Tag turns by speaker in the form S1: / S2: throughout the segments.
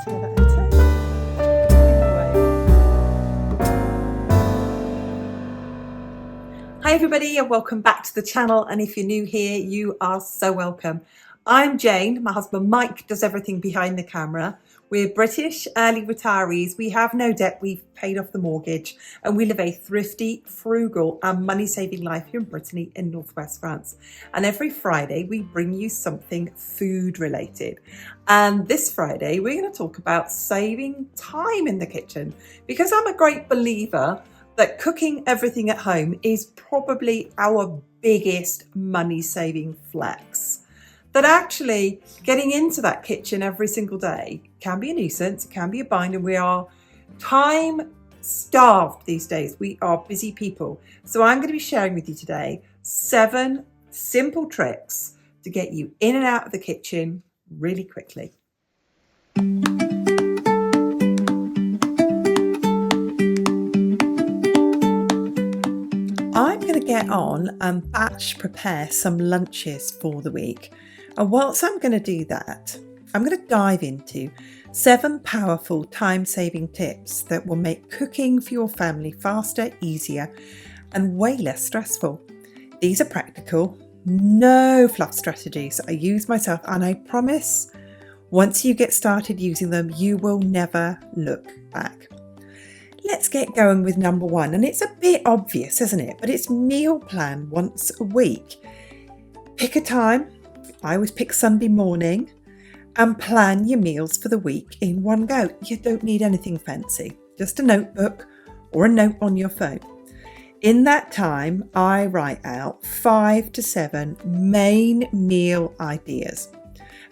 S1: Hi everybody and welcome back to the channel, and if you're new here you are so welcome. I'm Jane, my husband Mike does everything behind the camera. We're British early retirees, we have no debt, we've paid off the mortgage, and we live a thrifty, frugal and money-saving life here in Brittany in northwest France. And every Friday we bring you something food related. And this Friday we're going to talk about saving time in the kitchen, because I'm a great believer that cooking everything at home is probably our biggest money-saving flex. That actually getting into that kitchen every single day can be a nuisance, it can be a bind, and we are time starved these days. We are busy people. So I'm going to be sharing with you today 7 simple tricks to get you in and out of the kitchen really quickly. I'm going to get on and batch prepare some lunches for the week. And whilst I'm going to do that, I'm going to dive into 7 powerful time-saving tips that will make cooking for your family faster, easier, and way less stressful. These are practical, no fluff strategies I use myself, and I promise once you get started using them, you will never look back. Let's get going with number 1, and it's a bit obvious, isn't it? But it's meal plan once a week. Pick a time. I always pick Sunday morning, and plan your meals for the week in one go. You don't need anything fancy, just a notebook or a note on your phone. In that time, I write out 5 to 7 main meal ideas.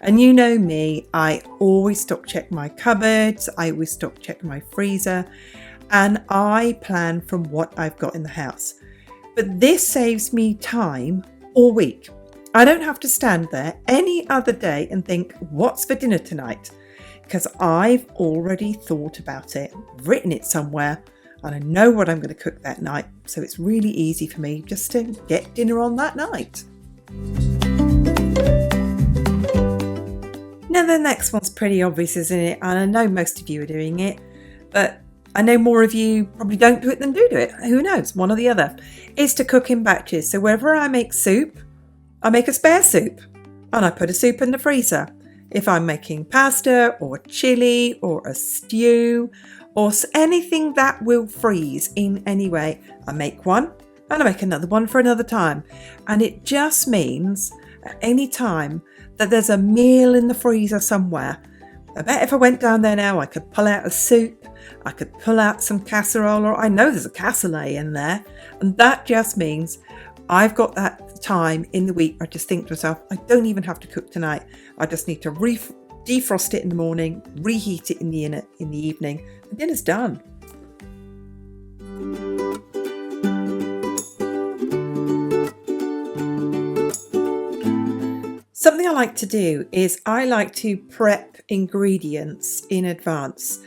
S1: And you know me, I always stock check my cupboards, I always stock check my freezer, and I plan from what I've got in the house. But this saves me time all week. I don't have to stand there any other day and think, what's for dinner tonight? Because I've already thought about it, written it somewhere, and I know what I'm going to cook that night. So it's really easy for me just to get dinner on that night. Now the next one's pretty obvious, isn't it? And I know most of you are doing it, but I know more of you probably don't do it than do it. Who knows? One or the other. Is to cook in batches. So wherever I make soup, I make a spare soup and I put a soup in the freezer. If I'm making pasta or chili or a stew or anything that will freeze in any way, I make one and I make another one for another time. And it just means at any time that there's a meal in the freezer somewhere. I bet if I went down there now, I could pull out a soup, I could pull out some casserole, or I know there's a cassoulet in there. And that just means I've got that time in the week where I just think to myself, I don't even have to cook tonight. I just need to defrost it in the morning, reheat it in the evening, and dinner's done. Something I like to do is I like to prep ingredients in advance.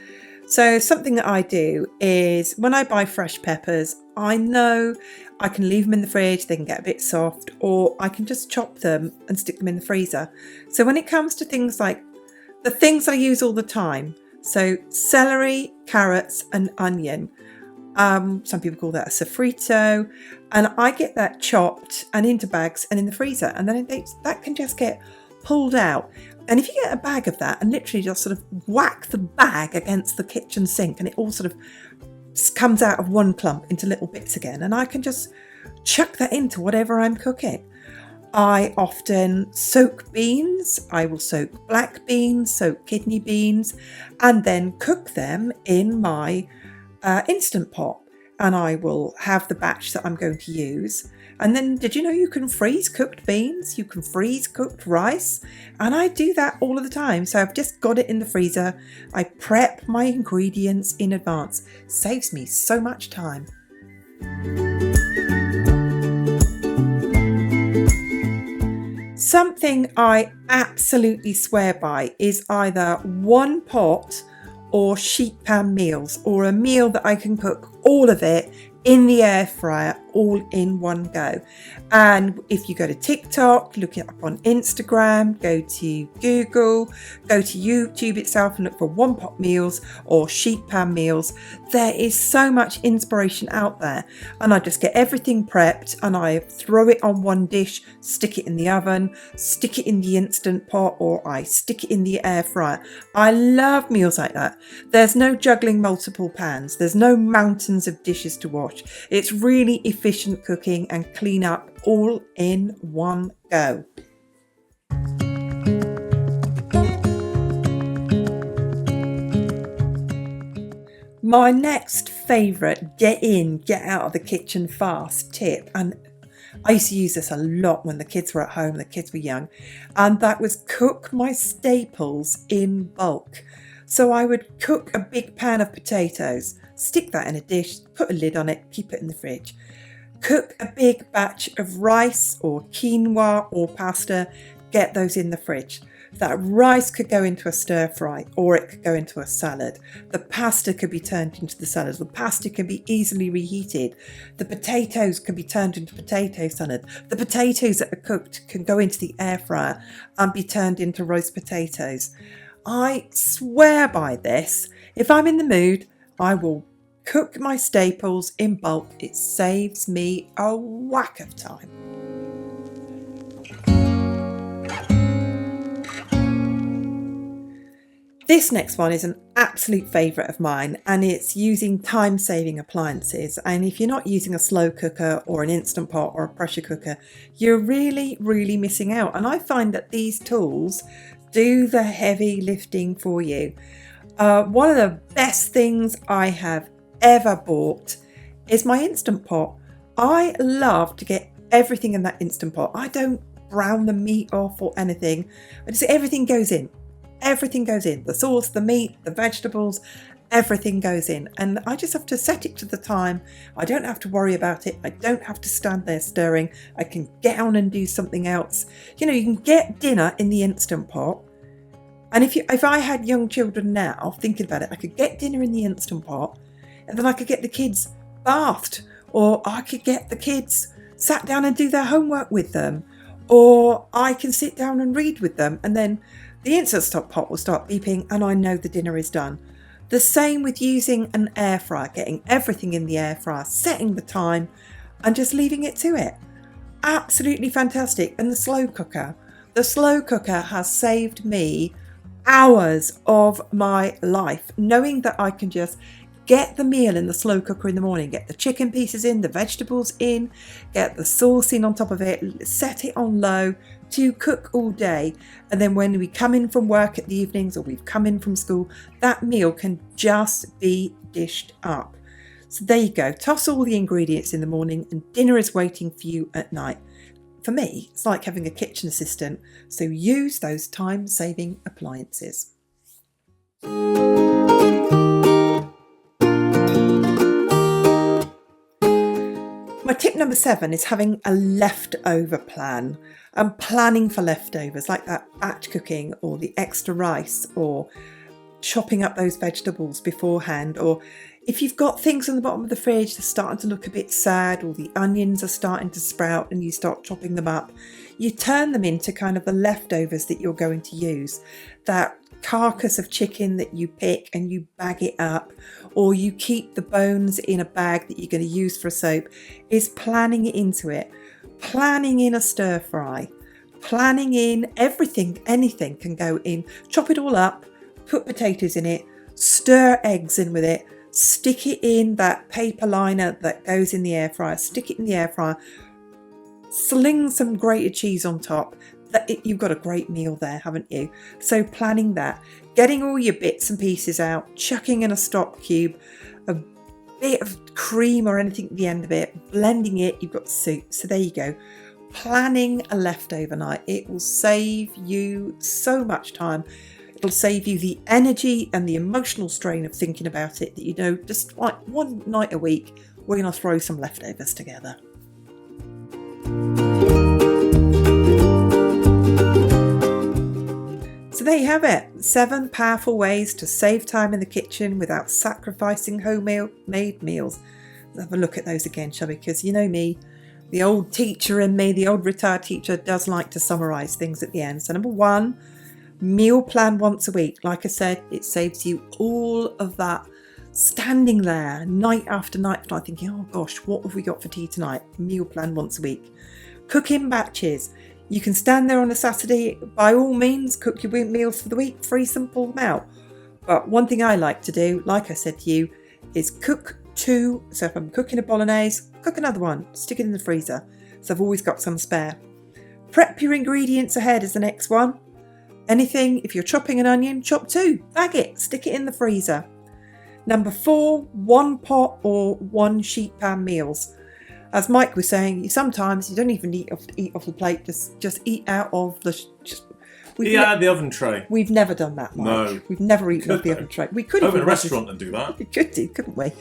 S1: So something that I do is when I buy fresh peppers, I know I can leave them in the fridge, they can get a bit soft, or I can just chop them and stick them in the freezer. So when it comes to things like the things I use all the time, so celery, carrots and onion, some people call that a sofrito, and I get that chopped and into bags and in the freezer, and then that can just get pulled out. And if you get a bag of that and literally just sort of whack the bag against the kitchen sink, and it all sort of comes out of one clump into little bits again, and I can just chuck that into whatever I'm cooking. I often soak beans. I will soak black beans, soak kidney beans, and then cook them in my Instant Pot. And I will have the batch that I'm going to use. And then, did you know you can freeze cooked beans? You can freeze cooked rice. And I do that all of the time. So I've just got it in the freezer. I prep my ingredients in advance. Saves me so much time. Something I absolutely swear by is either one pot or sheet pan meals, or a meal that I can cook all of it in the air fryer all in one go. And if you go to TikTok, look it up on Instagram, go to Google, go to YouTube itself and look for one pot meals or sheet pan meals, there is so much inspiration out there. And I just get everything prepped and I throw it on one dish, stick it in the oven, stick it in the Instant Pot, or I stick it in the air fryer. I love meals like that. There's no juggling multiple pans. There's no mountains of dishes to wash. It's really efficient cooking and clean up all in one go. My next favourite get in, get out of the kitchen fast tip, and I used to use this a lot when the kids were at home, the kids were young, and that was cook my staples in bulk. So I would cook a big pan of potatoes, stick that in a dish, put a lid on it, keep it in the fridge. Cook a big batch of rice or quinoa or pasta, get those in the fridge. That rice could go into a stir fry or it could go into a salad. The pasta could be turned into the salad. The pasta can be easily reheated. The potatoes can be turned into potato salad. The potatoes that are cooked can go into the air fryer and be turned into roast potatoes. I swear by this. If I'm in the mood, I will cook my staples in bulk. It saves me a whack of time. This next one is an absolute favourite of mine, and it's using time-saving appliances. And if you're not using a slow cooker or an Instant Pot or a pressure cooker, you're really, really missing out. And I find that these tools do the heavy lifting for you. One of the best things I have ever bought is my Instant Pot. I love to get everything in that Instant Pot. I don't brown the meat off or anything. I just everything goes in. Everything goes in. The sauce, the meat, the vegetables, everything goes in. And I just have to set it to the time. I don't have to worry about it. I don't have to stand there stirring. I can get on and do something else. You know, you can get dinner in the Instant Pot. And if I had young children now, thinking about it, I could get dinner in the Instant Pot, and then I could get the kids bathed, or I could get the kids sat down and do their homework with them, or I can sit down and read with them, and then the Instant Pot will start beeping and I know the dinner is done. The same with using an air fryer, getting everything in the air fryer, setting the time and just leaving it to it. Absolutely fantastic. And the slow cooker has saved me hours of my life, knowing that I can just get the meal in the slow cooker in the morning, get the chicken pieces in, the vegetables in, get the sauce in on top of it, set it on low to cook all day. And then when we come in from work at the evenings or we've come in from school, that meal can just be dished up. So there you go. Toss all the ingredients in the morning and dinner is waiting for you at night. For me, it's like having a kitchen assistant. So use those time-saving appliances. My tip number 7 is having a leftover plan. And planning for leftovers, like that batch cooking or the extra rice or chopping up those vegetables beforehand. Or if you've got things on the bottom of the fridge that's starting to look a bit sad, or the onions are starting to sprout and you start chopping them up, you turn them into kind of the leftovers that you're going to use. That carcass of chicken that you pick and you bag it up, or you keep the bones in a bag that you're going to use for a soap, is planning it into it. Planning in a stir fry, planning in everything, anything can go in. Chop it all up, put potatoes in it, stir eggs in with it, stick it in that paper liner that goes in the air fryer, stick it in the air fryer, sling some grated cheese on top. You've got a great meal there, haven't you? So planning that, getting all your bits and pieces out, chucking in a stock cube, a bit of cream or anything at the end of it, blending it, you've got soup. So there you go. Planning a leftover night. It will save you so much time. It'll save you the energy and the emotional strain of thinking about it, that you know, just like one night a week, we're going to throw some leftovers together. So there you have it, 7 powerful ways to save time in the kitchen without sacrificing homemade meals. have a look at those again, shall we? Because you know me, the old teacher in me, the old retired teacher, does like to summarise things at the end. So number 1, meal plan once a week. Like I said, it saves you all of that standing there night after night thinking, oh gosh, what have we got for tea tonight? Meal plan once a week. Cook in batches. You can stand there on a Saturday, by all means, cook your meals for the week, freeze them, pull them out. But one thing I like to do, like I said to you, is cook 2. So if I'm cooking a bolognese, cook another one, stick it in the freezer. So I've always got some spare. Prep your ingredients ahead is the next one. Anything, if you're chopping an onion, chop 2, bag it, stick it in the freezer. Number 4, 1 pot or 1 sheet pan meals. As Mike was saying, sometimes you don't even eat off the plate, just eat out of the...
S2: Out of the oven tray.
S1: We've never done that, Mike.
S2: No.
S1: We've never eaten off the oven tray. We could
S2: open a restaurant and do that.
S1: We could do, couldn't we?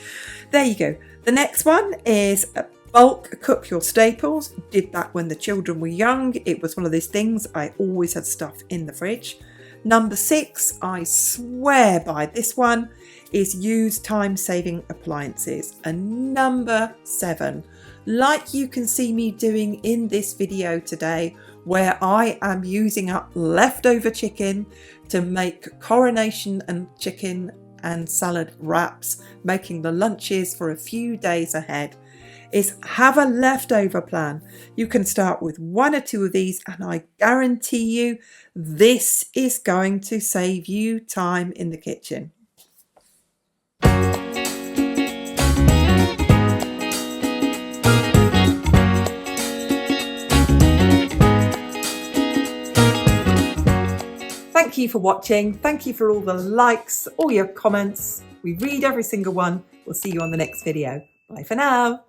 S1: There you go. The next one is bulk cook your staples. Did that when the children were young. It was one of those things. I always had stuff in the fridge. Number 6, I swear by this one, is use time-saving appliances. And number 7, like you can see me doing in this video today, where I am using up leftover chicken to make coronation and chicken and salad wraps, making the lunches for a few days ahead, is have a leftover plan. You can start with 1 or 2 of these, and I guarantee you this is going to save you time in the kitchen. Thank you for watching. Thank you for all the likes, all your comments. We read every single one. We'll see you on the next video. Bye for now.